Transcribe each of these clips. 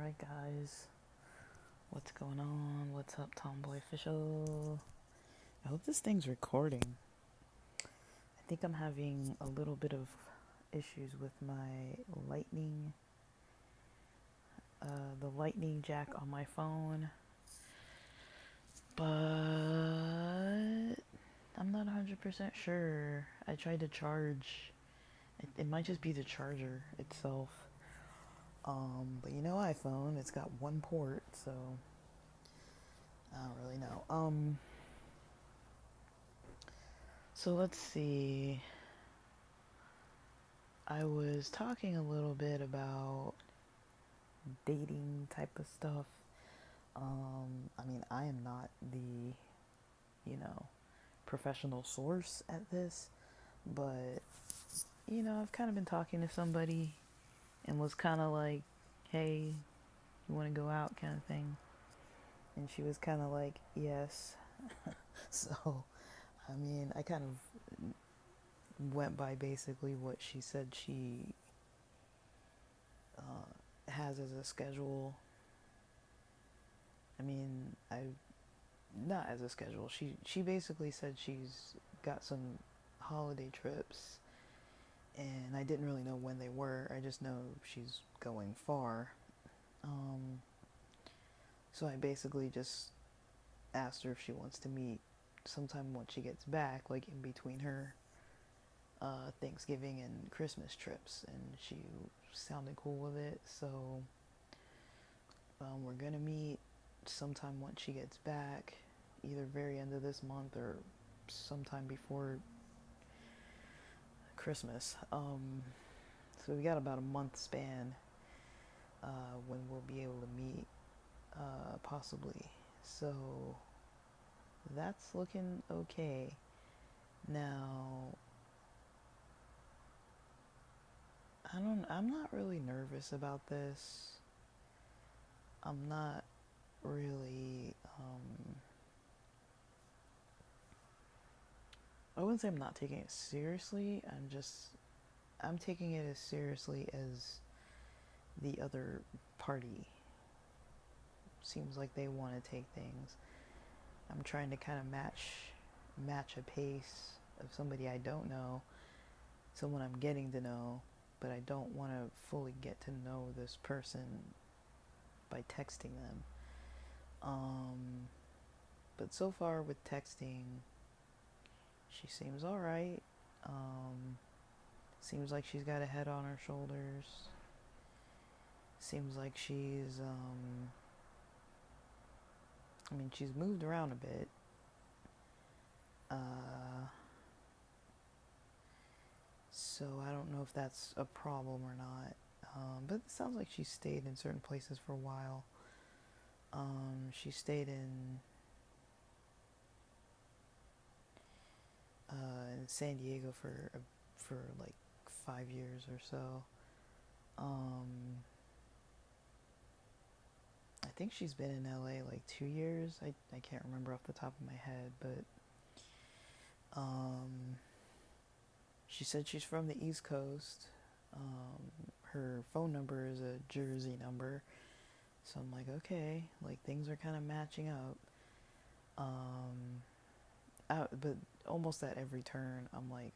Alright, guys. What's going on? What's up, Tomboy Official? I hope this thing's recording. I think I'm having a little bit of issues with my the lightning jack on my phone. But I'm not 100% sure. I tried to charge. It might just be the charger itself. But you know, iPhone, it's got one port, so I don't really know. So let's see. I was talking a little bit about dating type of stuff. I am not the, professional source at this, but, I've kind of been talking to somebody and was kind of like, hey, you want to go out kind of thing. And she was kind of like, yes. So, I kind of went by basically what she said she has as a schedule. I not as a schedule. She basically said she's got some holiday trips, and I didn't really know when they were. I just know she's going far. So I basically just asked her if she wants to meet sometime once she gets back, like in between her Thanksgiving and Christmas trips, and she sounded cool with it. So we're gonna meet sometime once she gets back, either very end of this month or sometime before Christmas. So we got about a month span when we'll be able to meet, possibly. So that's looking okay. Now, I'm not really nervous about this. I'm not really, I wouldn't say I'm not taking it seriously. I'm taking it as seriously as the other party seems like they want to take things. I'm trying to kind of match a pace of somebody I don't know, someone I'm getting to know, but I don't want to fully get to know this person by texting them. But so far with texting, she seems alright. Seems like she's got a head on her shoulders. Seems like she's moved around a bit. So I don't know if that's a problem or not. But it sounds like she stayed in certain places for a while. She stayed in San Diego for like 5 years or so. I think she's been in LA like 2 years. I can't remember off the top of my head, but she said she's from the East Coast. Her phone number is a Jersey number, so I'm like, okay, like things are kind of matching up. But almost at every turn, I'm like,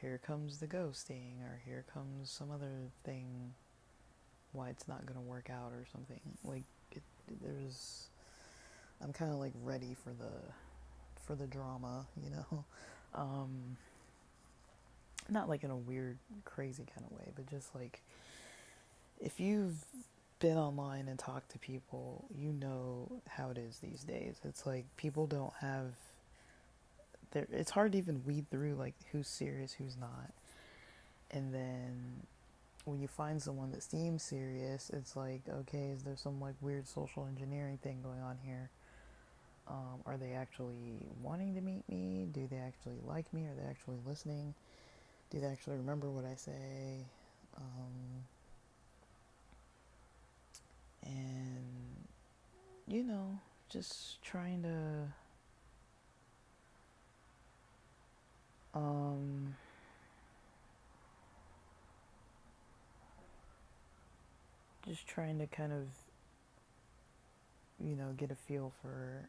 here comes the ghosting, or here comes some other thing, why it's not gonna work out or something. Like, I'm kind of like ready for the drama, you know. Not like in a weird, crazy kind of way, but just like, if you've been online and talked to people, you know how it is these days. It's like people don't have it's hard to even weed through like who's serious, who's not. And then when you find someone that seems serious, it's like, okay, is there some like weird social engineering thing going on here? Are they actually wanting to meet me? Do they actually like me? Are they actually listening? Do they actually remember what I say? And just trying to um just trying to kind of, get a feel for,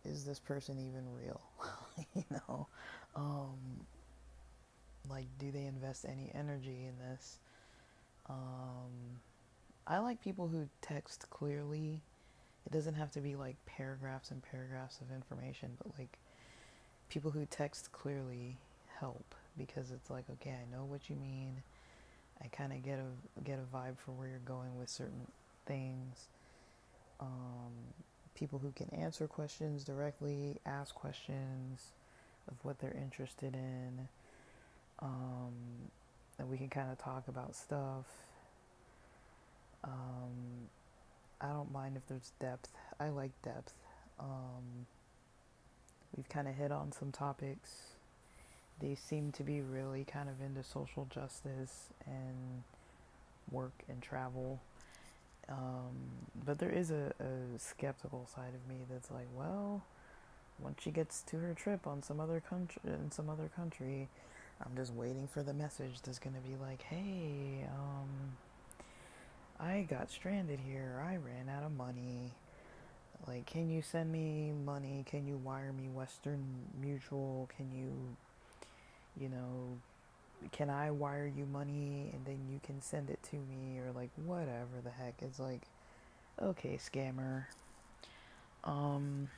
is this person even real? you know, um, like, do they invest any energy in this? Um, I like people who text clearly. It doesn't have to be like paragraphs and paragraphs of information, but like people who text clearly help because it's like, okay, I know what you mean. I kind of get a vibe for where you're going with certain things. Um, People who can answer questions directly, ask questions of what they're interested in, um, and we can kind of talk about stuff. Um, I don't mind if there's depth. I like depth. Um, we've kind of hit on some topics. They seem to be really kind of into social justice and work and travel. But there is a skeptical side of me that's like, well, once she gets to her trip on some other country, I'm just waiting for the message that's gonna be like, hey, I got stranded here. I ran out of money. Like, can you send me money? Can you wire me Western Mutual? You know, can I wire you money and then you can send it to me? Or like, whatever the heck. It's like, okay, scammer. Um,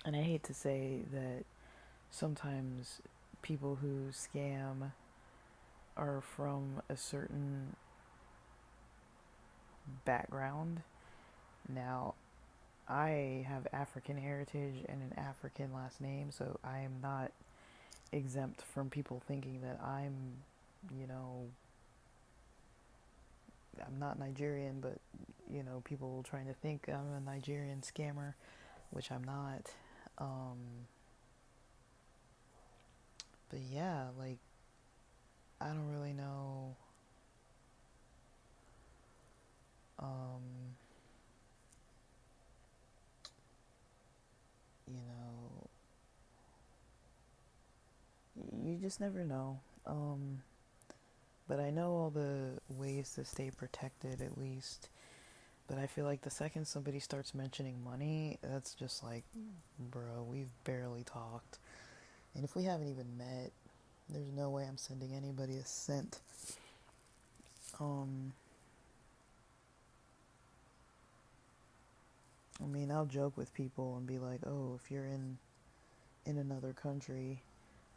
and I hate to say that sometimes people who scam are from a certain background. Now, I have African heritage and an African last name, so I am not exempt from people thinking that you know, I'm not Nigerian, but, people trying to think I'm a Nigerian scammer, which I'm not. Um, but yeah, like, I don't really know, um, you know, you just never know. But I know all the ways to stay protected at least. But I feel like the second somebody starts mentioning money, that's just like, bro, we've barely talked. And if we haven't even met, there's no way I'm sending anybody a cent. Um, I mean, I'll joke with people and be like, oh, if you're in another country,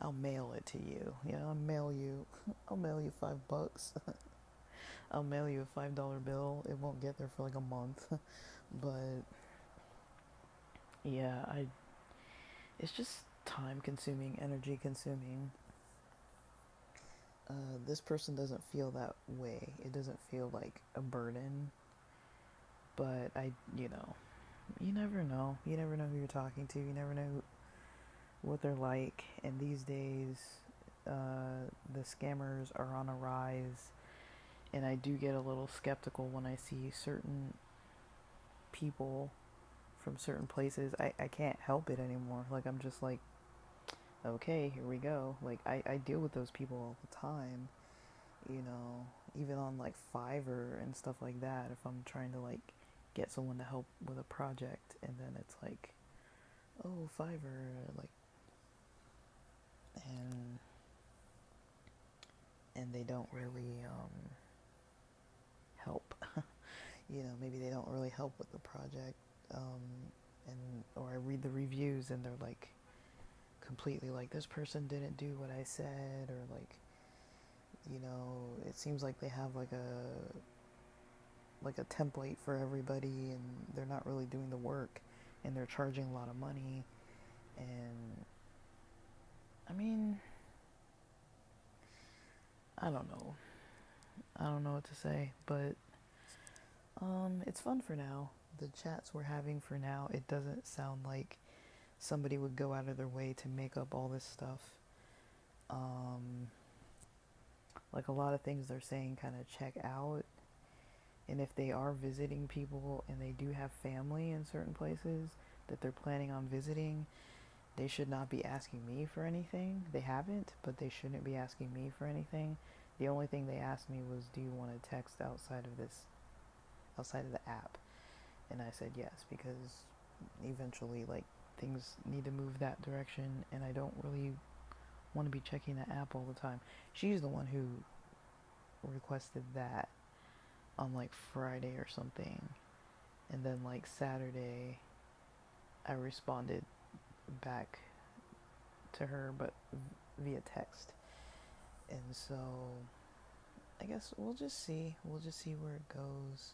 I'll mail it to you. I'll mail you $5. I'll mail you a $5 bill. It won't get there for like a month. But yeah, it's just time consuming, energy consuming. This person doesn't feel that way. It doesn't feel like a burden. But you never know. You never know who you're talking to. You never know what they're like. And these days, the scammers are on a rise. And I do get a little skeptical when I see certain people from certain places. I can't help it anymore. Like, I'm just like, okay, here we go. Like, I deal with those people all the time, even on like Fiverr and stuff like that. If I'm trying to like get someone to help with a project, and then it's like, oh, Fiverr, like, and they don't really help. Maybe they don't really help with the project. Um, or I read the reviews and they're like completely like, this person didn't do what I said, or like, it seems like they have like a template for everybody, and they're not really doing the work, and they're charging a lot of money. And I mean, I don't know. I don't know what to say, but it's fun for now. The chats we're having for now, it doesn't sound like somebody would go out of their way to make up all this stuff. Um, like, a lot of things they're saying kind of check out. And if they are visiting people and they do have family in certain places that they're planning on visiting, they should not be asking me for anything. They haven't, but they shouldn't be asking me for anything. The only thing they asked me was, do you want to text outside of the app? And I said yes, because eventually, like, things need to move that direction, and I don't really want to be checking the app all the time. She's the one who requested that on like Friday or something, and then like Saturday I responded back to her, but via text. And so I guess we'll just see. We'll just see where it goes.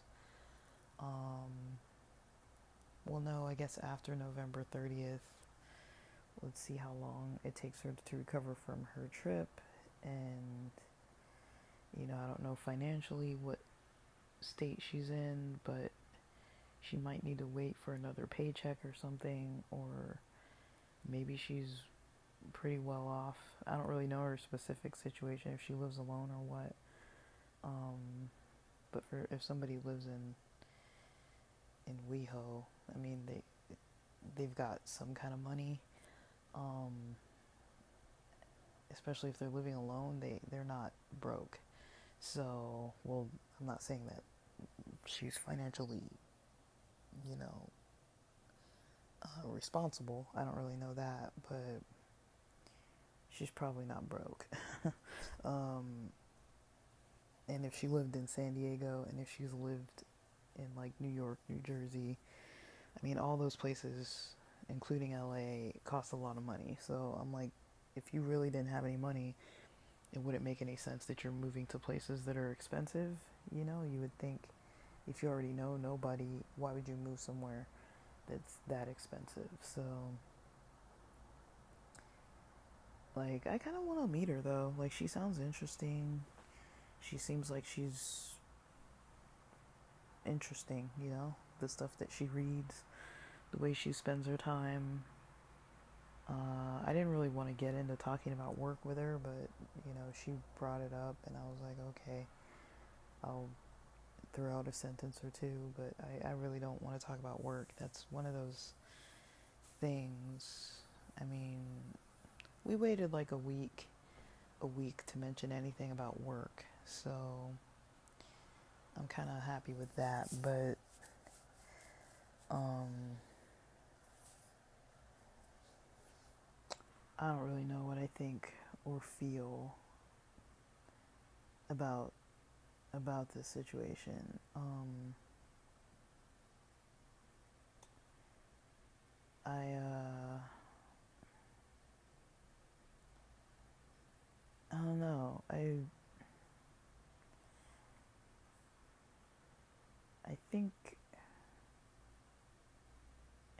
We'll know, I guess, after November 30th. Let's see how long it takes her to recover from her trip. And, I don't know financially what state she's in, but she might need to wait for another paycheck or something, or maybe she's pretty well off. I don't really know her specific situation, if she lives alone or what. But if somebody lives in WeHo, I mean, they've got some kind of money. Especially if they're living alone, they're not broke. So, well, I'm not saying that she's financially, you know, responsible. I don't really know that, but she's probably not broke. And if she lived in San Diego, and if she's lived in like New York, New Jersey, I mean, all those places, including LA, cost a lot of money. So I'm like, if you really didn't have any money, it wouldn't make any sense that you're moving to places that are expensive. You would think, if you already know nobody, why would you move somewhere that's that expensive? So, like, I kind of want to meet her though. Like, she sounds interesting. She seems like she's interesting, the stuff that she reads, the way she spends her time. I didn't really want to get into talking about work with her, but, she brought it up, and I was like, okay, I'll throw out a sentence or two, but I really don't want to talk about work. That's one of those things. I mean, we waited like a week to mention anything about work, so I'm kind of happy with that, but, I don't really know what I think or feel about this situation. I don't know. I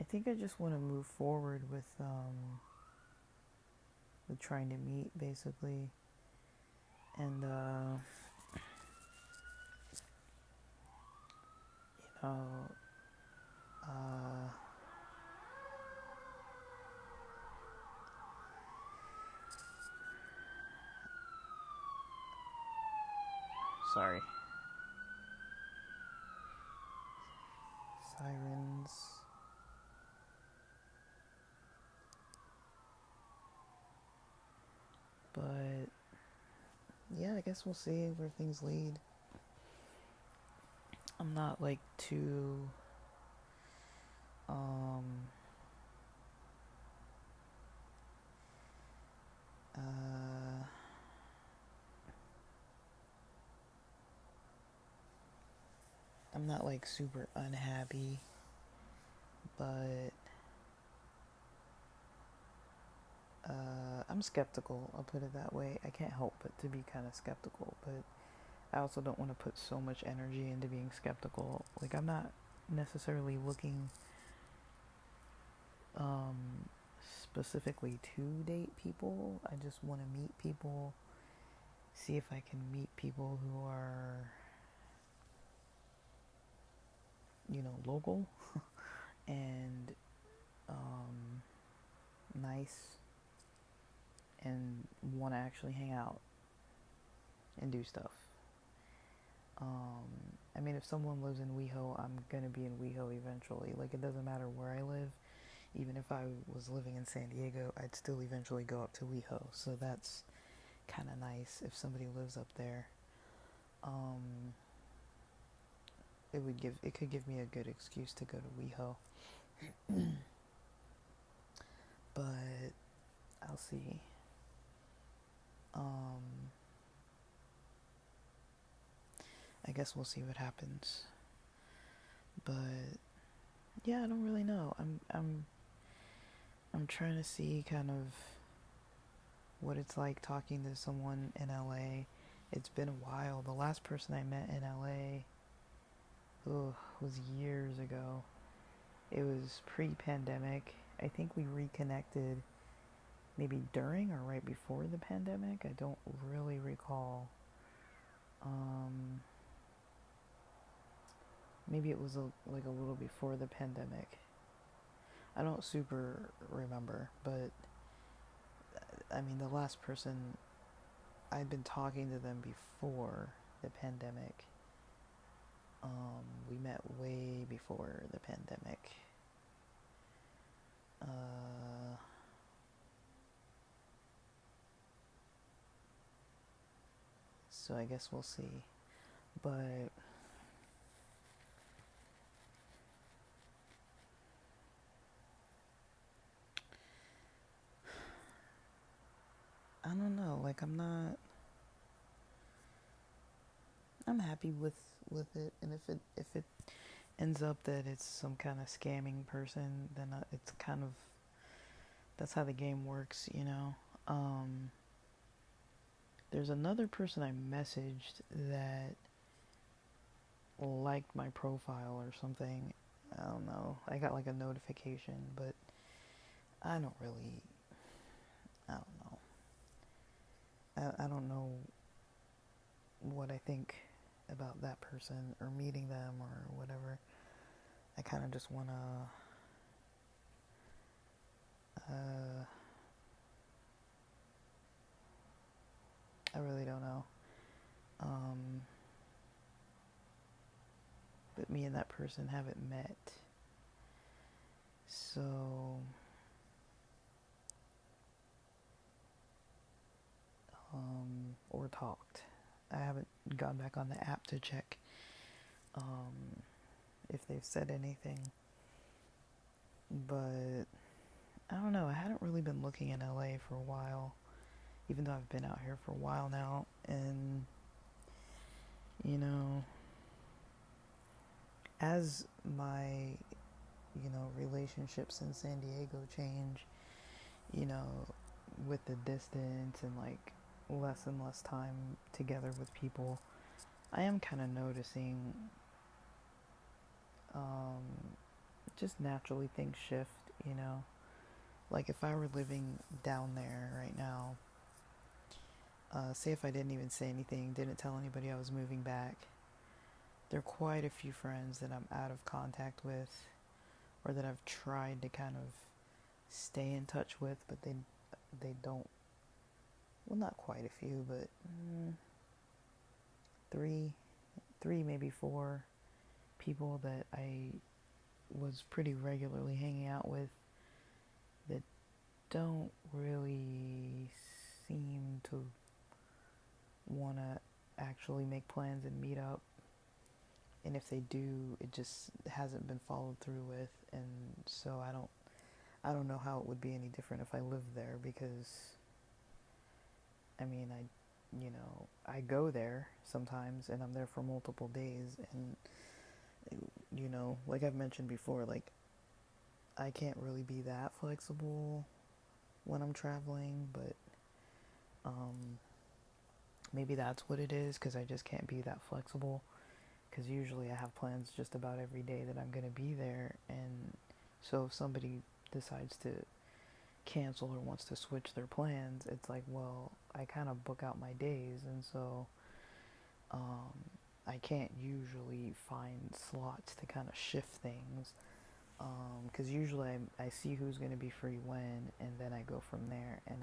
think I just want to move forward with trying to meet, basically, and you know uh, sorry, sirens. But yeah, I guess we'll see where things lead. I'm not like too um uh I'm not like super unhappy, but I'm skeptical. I'll put it that way. I can't help but to be kind of skeptical, but I also don't want to put so much energy into being skeptical. Like, I'm not necessarily looking specifically to date people. I just want to meet people, see if I can meet people who are, local and nice and want to actually hang out and do stuff. I mean, if someone lives in WeHo, I'm gonna be in WeHo eventually. Like, it doesn't matter where I live. Even if I was living in San Diego, I'd still eventually go up to WeHo. So that's, kind of nice if somebody lives up there. Um, it could give me a good excuse to go to WeHo. But I'll see. Um, I guess we'll see what happens. But yeah, I don't really know. I'm trying to see kind of what it's like talking to someone in LA. It's been a while. The last person I met in LA, was years ago. It was pre-pandemic. I think we reconnected maybe during or right before the pandemic. I don't really recall. Um, Maybe it was like a little before the pandemic. I don't super remember, but I mean, the last person I'd been talking to them before the pandemic. We met way before the pandemic. So I guess we'll see. But I don't know. Like I'm happy with it, and if it ends up that it's some kind of scamming person, then it's kind of that's how the game works, you know. There's another person I messaged that liked my profile or something. I don't know. I got like a notification, but I don't really. I don't know. I don't know what I think about that person or meeting them or whatever. I kind of just want to. I really don't know. Um, but me and that person haven't met. So, or talked. I haven't gone back on the app to check if they've said anything. But I don't know. I hadn't really been looking in LA for a while, even though I've been out here for a while now. And, you know, as my, relationships in San Diego change, you know, with the distance and like less and less time together with people, I am kind of noticing just naturally things shift, you know. Like if I were living down there right now, say if I didn't even say anything, didn't tell anybody I was moving back, there are quite a few friends that I'm out of contact with or that I've tried to kind of stay in touch with, but they don't. Well, not quite a few, but three, maybe four people that I was pretty regularly hanging out with that don't really seem to want to actually make plans and meet up. And if they do, it just hasn't been followed through with. And so I don't know how it would be any different if I lived there, because I mean, I go there sometimes and I'm there for multiple days, and like I've mentioned before, like I can't really be that flexible when I'm traveling, but maybe that's what it is, because I just can't be that flexible, because usually I have plans just about every day that I'm going to be there. And so if somebody decides to cancel or wants to switch their plans, it's like, well, I kind of book out my days, and so I can't usually find slots to kind of shift things, because usually I see who's going to be free when, and then I go from there, and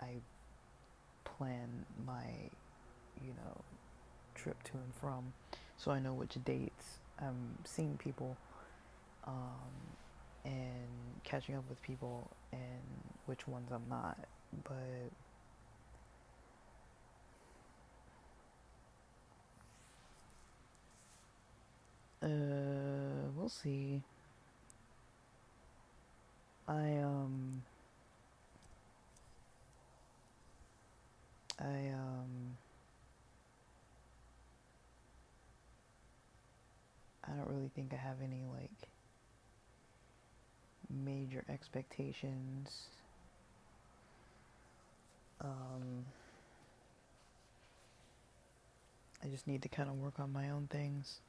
I plan my trip to and from, so I know which dates I'm seeing people, and catching up with people, and which ones I'm not. But We'll see. I um I I don't really think I have any like major expectations. Um I just need to kind of work on my own things.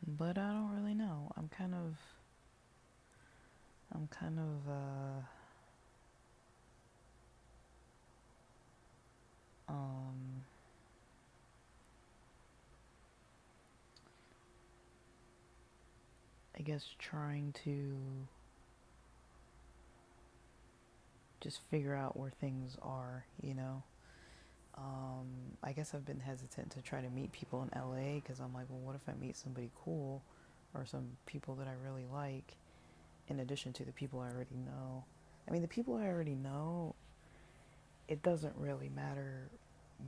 But I don't really know. I'm kind of um I guess trying to just figure out where things are, you know. I guess I've been hesitant to try to meet people in LA because I'm like, well, what if I meet somebody cool or some people that I really like in addition to the people I already know? I mean, the people I already know, it doesn't really matter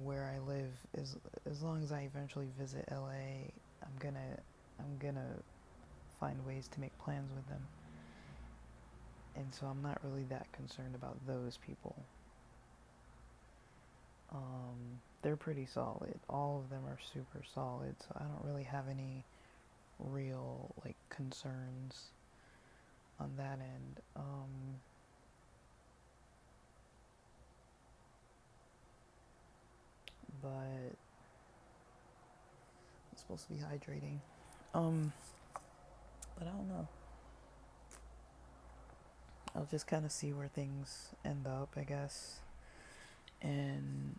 where I live as long as I eventually visit LA. I'm gonna find ways to make plans with them, and so I'm not really that concerned about those people. They're pretty solid. All of them are super solid, so I don't really have any real like concerns on that end. But it's supposed to be hydrating. Um, but I don't know. I'll just kind of see where things end up, I guess. And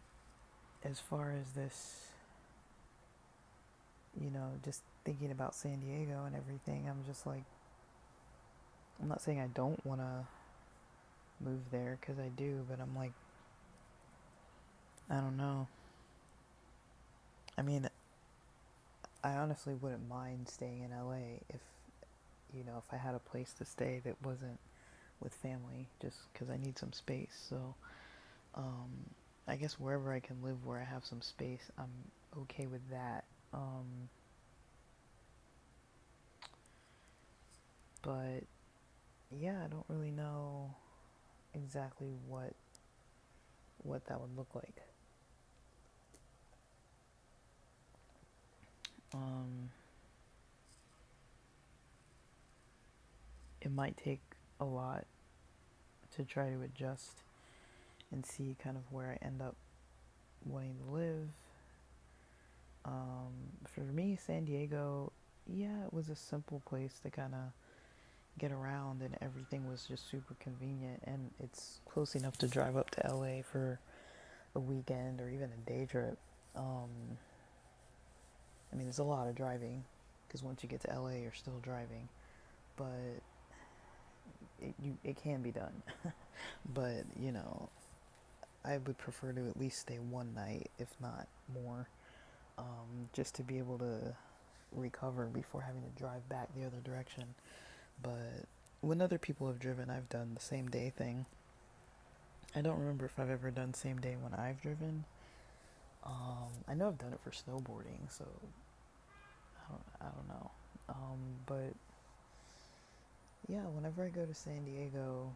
as far as this, just thinking about San Diego and everything, I'm just like, I'm not saying I don't want to move there because I do, but I'm like, I don't know. I mean, I honestly wouldn't mind staying in LA if I had a place to stay that wasn't with family, just because I need some space. So, um, I guess wherever I can live where I have some space, I'm okay with that. But yeah, I don't really know exactly what that would look like. Um, it might take a lot to try to adjust and see kind of where I end up wanting to live. For me, San Diego, yeah, it was a simple place to kind of get around, and everything was just super convenient. And it's close enough to drive up to LA for a weekend or even a day trip. Um, I mean, it's a lot of driving because once you get to LA, you're still driving, but it can be done. But I would prefer to at least stay one night, if not more, just to be able to recover before having to drive back the other direction. But when other people have driven, I've done the same day thing. I don't remember if I've ever done same day when I've driven. I know I've done it for snowboarding, so I don't know. But yeah, whenever I go to San Diego,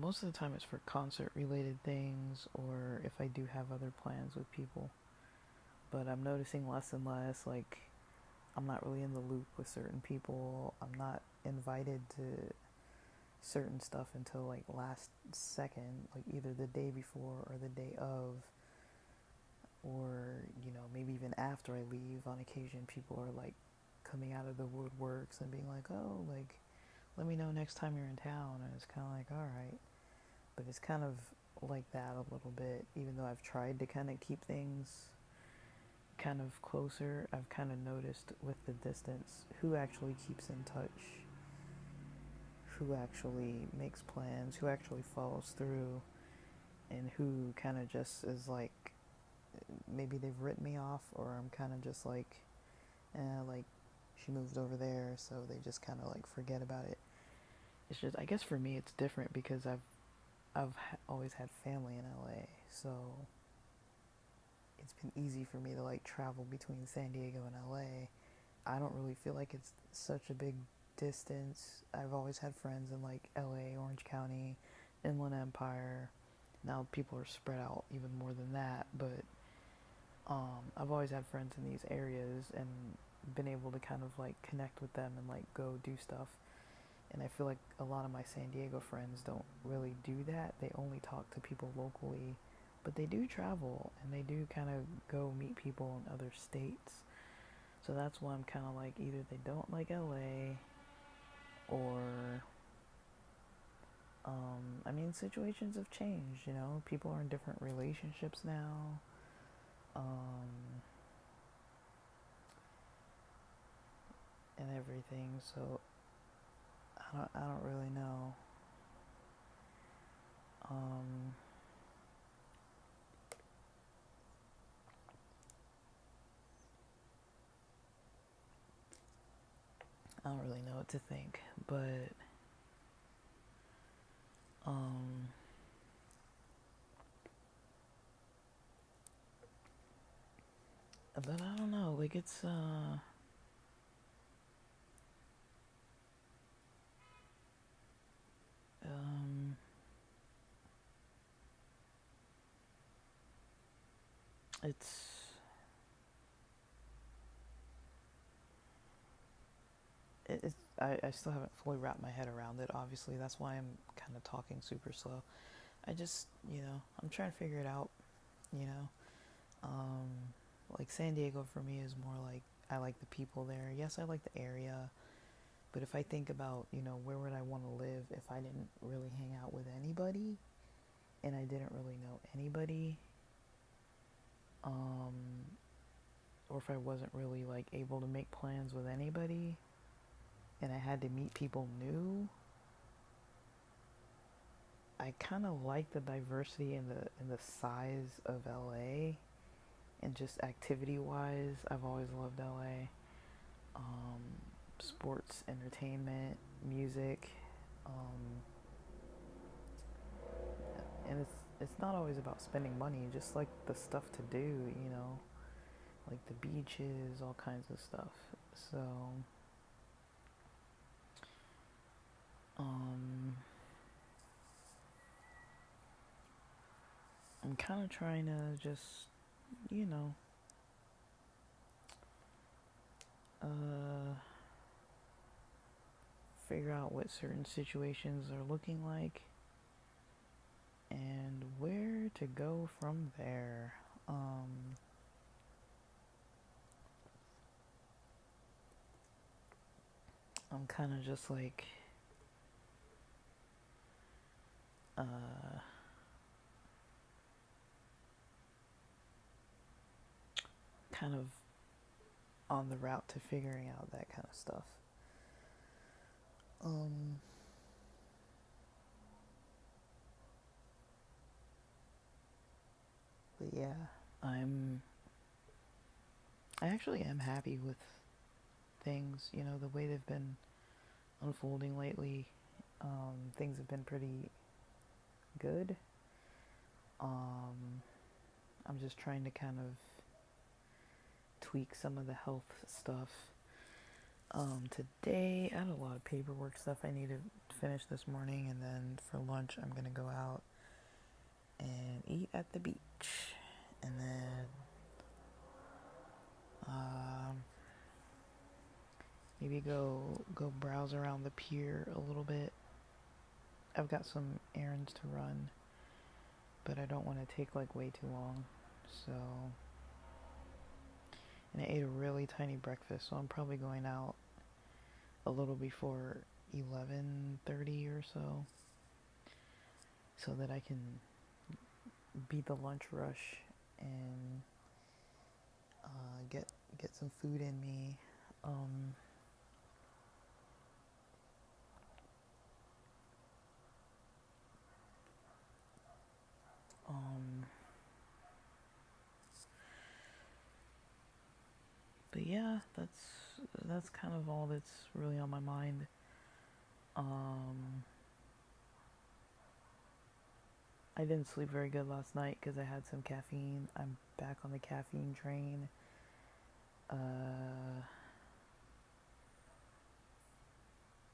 most of the time it's for concert related things or if I do have other plans with people. But I'm noticing less and less, like, I'm not really in the loop with certain people. I'm not invited to certain stuff until like last second, like either the day before or the day of, or maybe even after I leave. On occasion, people are like coming out of the woodworks and being like, "Oh, like, let me know next time you're in town," and it's kind of like, all right. But it's kind of like that a little bit, even though I've tried to kind of keep things kind of closer. I've kind of noticed with the distance who actually keeps in touch, who actually makes plans, who actually follows through, and who kind of just is like, maybe they've written me off, or I'm kind of just like, she moved over there, so they just kind of like forget about it. It's just, I guess for me, it's different because I've always had family in LA, so it's been easy for me to like travel between San Diego and LA. I don't really feel like it's such a big distance. I've always had friends in like LA, Orange County, Inland Empire. Now people are spread out even more than that, but I've always had friends in these areas and been able to kind of like connect with them and like go do stuff. And I feel like a lot of my San Diego friends don't really do that. They only talk to people locally, but they do travel and they do kind of go meet people in other states. So that's why I'm kind of like either they don't like LA or I mean situations have changed, you know. People are in different relationships now. Um, and everything. So I don't really know. Um, I don't really know what to think, um, but I don't know. Like um, it's I still haven't fully wrapped my head around it. Obviously, that's why I'm kind of talking super slow. I just, I'm trying to figure it out. You know, um, like San Diego for me is more like I like the people there. Yes, I like the area, but if I think about, where would I want to live if I didn't really hang out with anybody and I didn't really know anybody, um, or if I wasn't really like able to make plans with anybody and I had to meet people new, I kind of like the diversity and the size of LA and just activity wise. I've always loved LA. Um, Sports, entertainment, music, um, and it's not always about spending money. Just like the stuff to do, like the beaches, all kinds of stuff. So, um, I'm kind of trying to just, you know, uh, figure out what certain situations are looking like and where to go from there. I'm kind of just like, uh, kind of on the route to figuring out that kind of stuff. Um, but yeah, I'm, I actually am happy with things, the way they've been unfolding lately. Things have been pretty good. Um, I'm just trying to kind of tweak some of the health stuff. Today, I had a lot of paperwork stuff I need to finish this morning, and then for lunch, I'm gonna go out and eat at the beach, and then um, maybe go browse around the pier a little bit. I've got some errands to run, but I don't want to take like way too long, so. And I ate a really tiny breakfast, so I'm probably going out a little before 11:30 or so that I can beat the lunch rush and get some food in me. Um, um, but yeah, that's kind of all that's really on my mind. Um, I didn't sleep very good last night because I had some caffeine. I'm back on the caffeine train. Uh,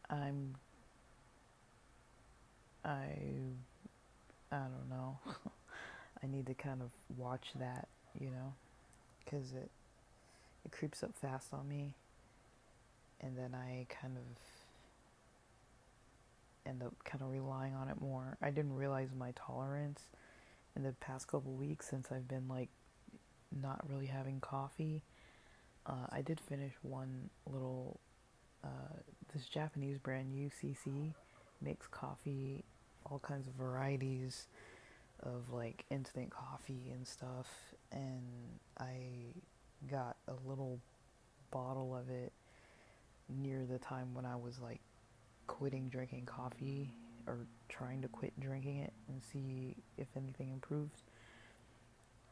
I'm I I don't know. I need to kind of watch that, you know, because it creeps up fast on me, and then I kind of end up kind of relying on it more. I didn't realize my tolerance in the past couple weeks since I've been like not really having coffee. I did finish one little this Japanese brand UCC makes coffee, all kinds of varieties of like instant coffee and stuff, and I got a little bottle of it near the time when I was like quitting drinking coffee or trying to quit drinking it and see if anything improved.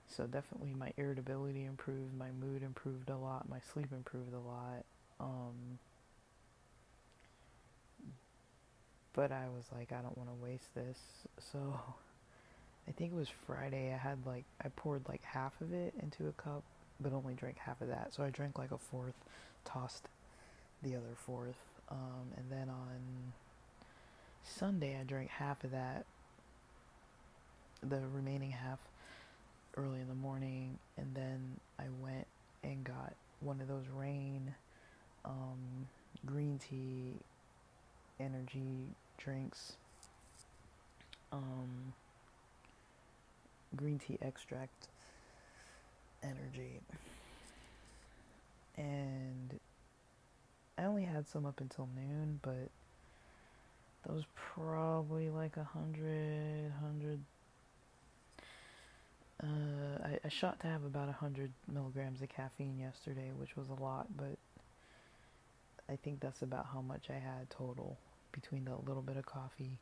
So definitely my irritability improved, my mood improved a lot, my sleep improved a lot. Um, but I was like, I don't want to waste this. So I think it was Friday. I poured like half of it into a cup, but only drank half of that. So I drank like a fourth, tossed the other fourth. And then on Sunday, I drank half of that, the remaining half, early in the morning. And then I went and got one of those rain green tea energy drinks, um, green tea extract energy. And I only had some up until noon, but that was probably like 100. I shot to have about 100 milligrams of caffeine yesterday, which was a lot, but I think that's about how much I had total between the little bit of coffee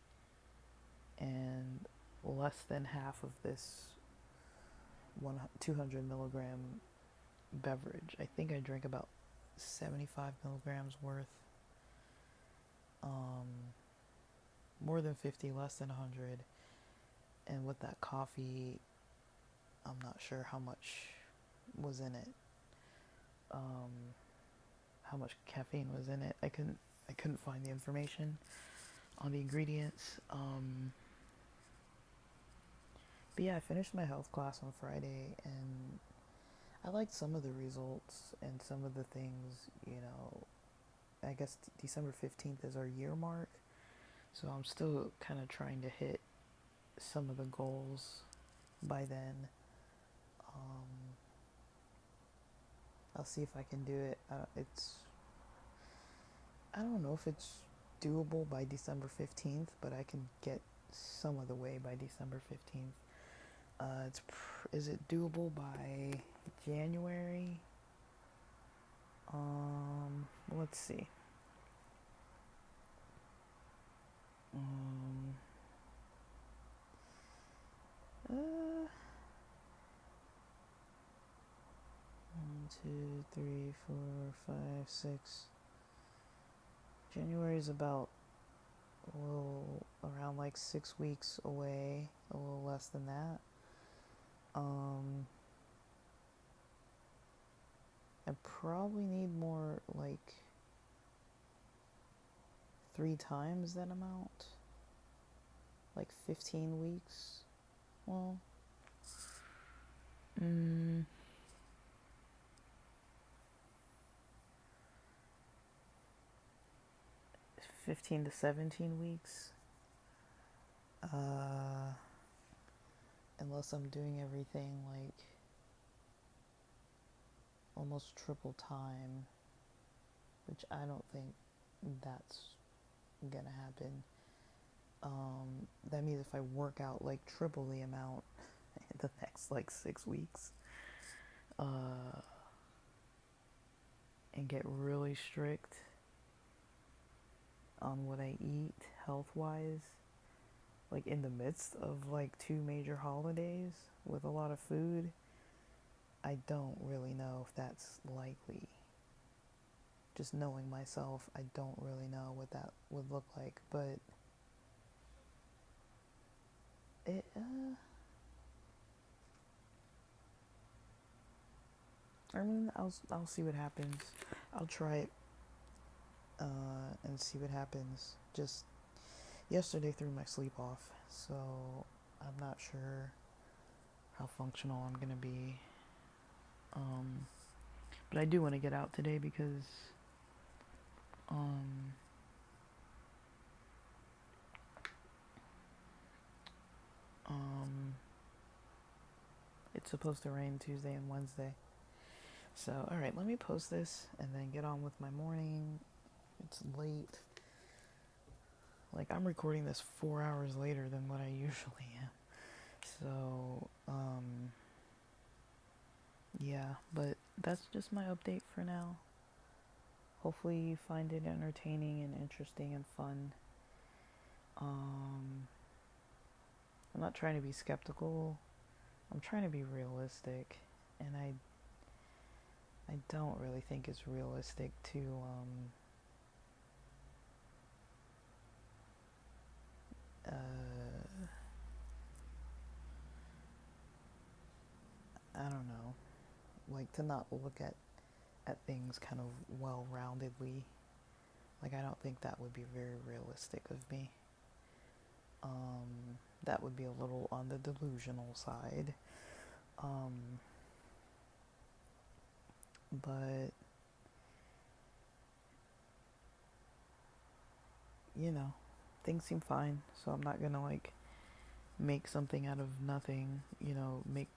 and less than half of this 200 milligram beverage. I think I drank about 75 milligrams worth. More than 50, less than 100. And with that coffee, I'm not sure how much was in it. How much caffeine was in it. I couldn't find the information on the ingredients. But yeah, I finished my health class on Friday, and I liked some of the results and some of the things. I guess December 15th is our year mark, so I'm still kind of trying to hit some of the goals by then. Um, I'll see if I can do it. I don't know if it's doable by December 15th, but I can get some of the way by December 15th. Is it doable by January? Let's see. Um, uh, 1, 2, 3, 4, 5, 6. January is about around like 6 weeks away, a little less than that. I probably need more, like 3 times that amount, like 15 weeks. Well, mm, 15 to 17 weeks. Uh, Unless I'm doing everything like almost triple time, which I don't think that's gonna happen. That means if I work out like triple the amount in the next like 6 weeks, uh, and get really strict on what I eat health wise, like in the midst of like 2 major holidays with a lot of food, I don't really know if that's likely. Just knowing myself, I don't really know what that would look like, but it, I mean, I'll see what happens. I'll try it, and see what happens. Just yesterday threw my sleep off, so I'm not sure how functional I'm gonna be. Um, but I do want to get out today because, um, um, it's supposed to rain Tuesday and Wednesday. So, alright, let me post this and then get on with my morning. It's late. Like, I'm recording this 4 hours later than what I usually am. So, yeah, but that's just my update for now. Hopefully you find it entertaining and interesting and fun. I'm not trying to be skeptical. I'm trying to be realistic, and I don't really think it's realistic to I don't know, like to not look at things kind of well-roundedly. Like, I don't think that would be very realistic of me. That would be a little on the delusional side. But, you know, things seem fine, so I'm not gonna, like, make something out of nothing, you know, make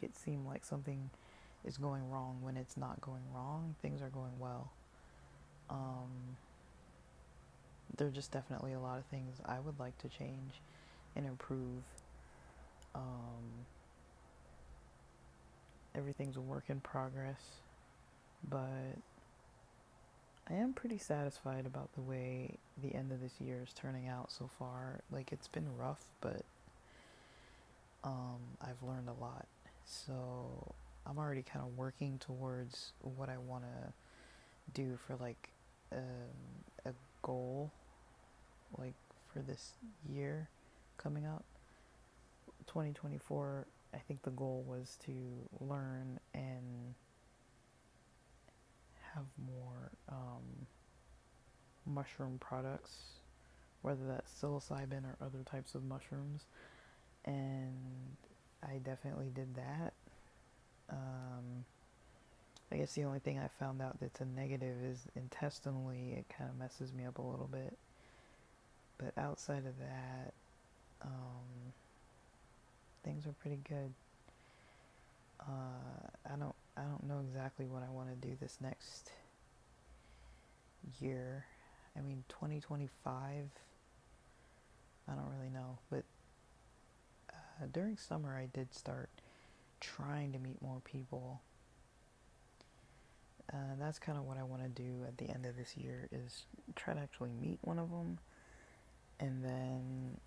it seem like something is going wrong when it's not going wrong. Things are going well. There are just definitely a lot of things I would like to change and improve. Everything's a work in progress, but I am pretty satisfied about the way the end of this year is turning out so far. Like, it's been rough, but I've learned a lot. So I'm already kind of working towards what I want to do for, like, a goal, like, for this year coming up. 2024, I think the goal was to learn and have more mushroom products, whether that's psilocybin or other types of mushrooms, and I definitely did that. I guess the only thing I found out that's a negative is intestinally it kind of messes me up a little bit, but outside of that, things are pretty good. I don't know exactly what I want to do this next year. I mean, 2025, I don't really know, but during summer I did start trying to meet more people. That's kind of what I want to do at the end of this year, is try to actually meet one of them and then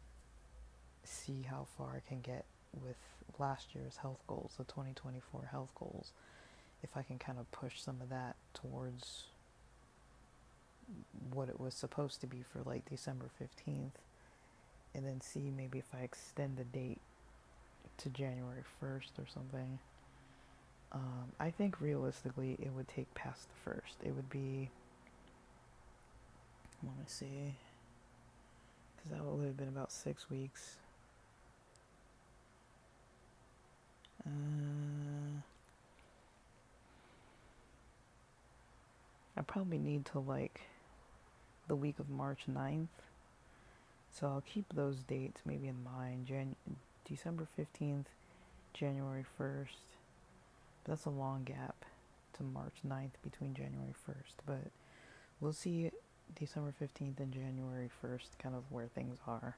see how far I can get with last year's health goals, the 2024 health goals. If I can kind of push some of that towards what it was supposed to be for, like, December 15th, and then see maybe if I extend the date to January 1st or something. I think realistically it would take past the 1st. It would be, let me see, because that would have been about 6 weeks. I probably need to, like, the week of March 9th. So I'll keep those dates maybe in mind. December 15th, January 1st. But that's a long gap to March 9th between January 1st. But we'll see December 15th and January 1st kind of where things are.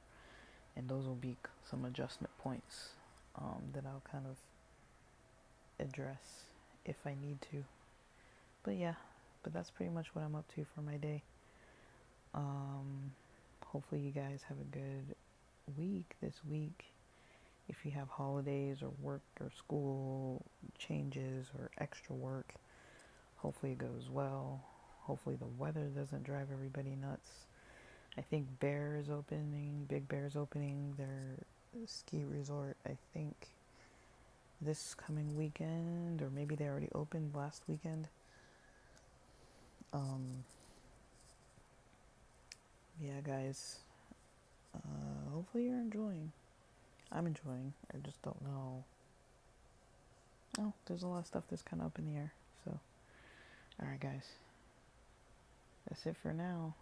And those will be some adjustment points that I'll kind of address if I need to. But yeah, but that's pretty much what I'm up to for my day. Hopefully you guys have a good week this week. If you have holidays or work or school changes or extra work, hopefully it goes well. Hopefully the weather doesn't drive everybody nuts. I think Bear is opening, Big Bear is opening their ski resort, I think this coming weekend, or maybe they already opened last weekend. Um, yeah, guys. Hopefully you're enjoying. I'm enjoying. I just don't know. Oh, there's a lot of stuff that's kind of up in the air. So, alright, guys. That's it for now.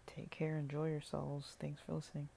Take care. Enjoy yourselves. Thanks for listening.